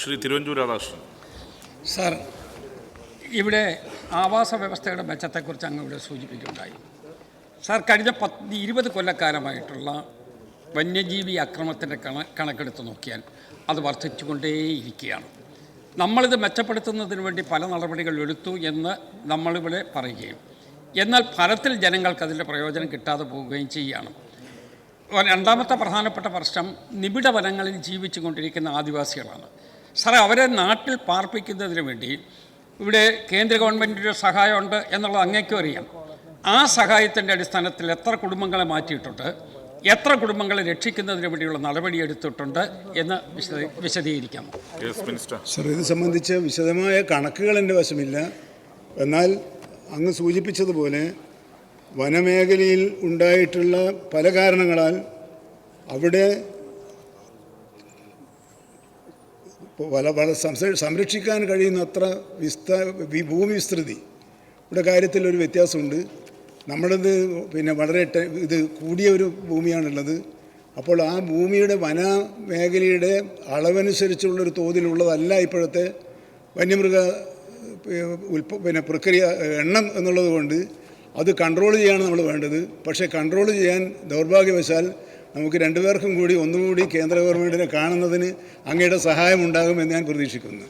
Shri Thiruvanchoor Radhakrishnan. Sir, ഇവിടെ ആവാസ വ്യവസ്ഥയുടെ മെച്ചത്തെക്കുറിച്ച് അങ്ങ് ഇവിടെ സൂചിപ്പിക്കുകയുണ്ടായി. സാർ, കഴിഞ്ഞ 20 കൊല്ലക്കാലമായിട്ടുള്ള വന്യജീവി അക്രമത്തിൻ്റെ കണക്കെടുത്ത് നോക്കിയാൽ അത് വർദ്ധിച്ചുകൊണ്ടേയിരിക്കുകയാണ്. നമ്മളിത് മെച്ചപ്പെടുത്തുന്നതിന് വേണ്ടി പല നടപടികൾ എടുത്തു എന്ന് നമ്മളിവിടെ പറയുകയും എന്നാൽ ഫലത്തിൽ ജനങ്ങൾക്കതിൻ്റെ പ്രയോജനം കിട്ടാതെ പോവുകയും ചെയ്യുകയാണ്. രണ്ടാമത്തെ പ്രധാനപ്പെട്ട പ്രശ്നം നിബിഡ വനങ്ങളിൽ ജീവിച്ചു കൊണ്ടിരിക്കുന്ന ആദിവാസികളാണ്. സാറേ, അവരെ നാട്ടിൽ പാർപ്പിക്കുന്നതിന് വേണ്ടി ഇവിടെ കേന്ദ്ര ഗവൺമെൻറ്റിൻ്റെ സഹായമുണ്ട് എന്നുള്ളത് അങ്ങേക്കും അറിയാം. ആ സഹായത്തിൻ്റെ അടിസ്ഥാനത്തിൽ എത്ര കുടുംബങ്ങളെ മാറ്റിയിട്ടുണ്ട്, എത്ര കുടുംബങ്ങളെ രക്ഷിക്കുന്നതിന് വേണ്ടിയുള്ള നടപടി എടുത്തിട്ടുണ്ട് എന്ന് വിശദീകരിക്കാം. സർ, ഇത് സംബന്ധിച്ച് വിശദമായ കണക്കുകൾ എൻ്റെ വശമില്ല. എന്നാൽ അങ്ങ് സൂചിപ്പിച്ചതുപോലെ വനമേഖലയിൽ ഉണ്ടായിട്ടുള്ള പല കാരണങ്ങളാൽ അവിടെ സംരക്ഷിക്കാൻ കഴിയുന്നത്ര ഭൂമി വിസ്തൃതി ഇവിടെ കാര്യത്തിൽ ഒരു വ്യത്യാസമുണ്ട്. നമ്മളത് വളരെ ഇത് കൂടിയ ഒരു ഭൂമിയാണുള്ളത്. അപ്പോൾ ആ ഭൂമിയുടെ വനമേഖലയുടെ അളവനുസരിച്ചുള്ളൊരു തോതിലുള്ളതല്ല ഇപ്പോഴത്തെ വന്യമൃഗ പ്രക്രിയ എണ്ണം എന്നുള്ളത് കൊണ്ട് അത് കൺട്രോൾ ചെയ്യാണ് നമ്മൾ വേണ്ടത്. പക്ഷേ കൺട്രോൾ ചെയ്യാൻ ദൗർഭാഗ്യവശാൽ നമുക്ക് രണ്ടുപേർക്കും കൂടി ഒന്നുകൂടി കേന്ദ്ര ഗവൺമെൻറ്റിനെ കാണുന്നതിന് അങ്ങയുടെ സഹായം ഉണ്ടാകുമെന്ന് ഞാൻ പ്രതീക്ഷിക്കുന്നു.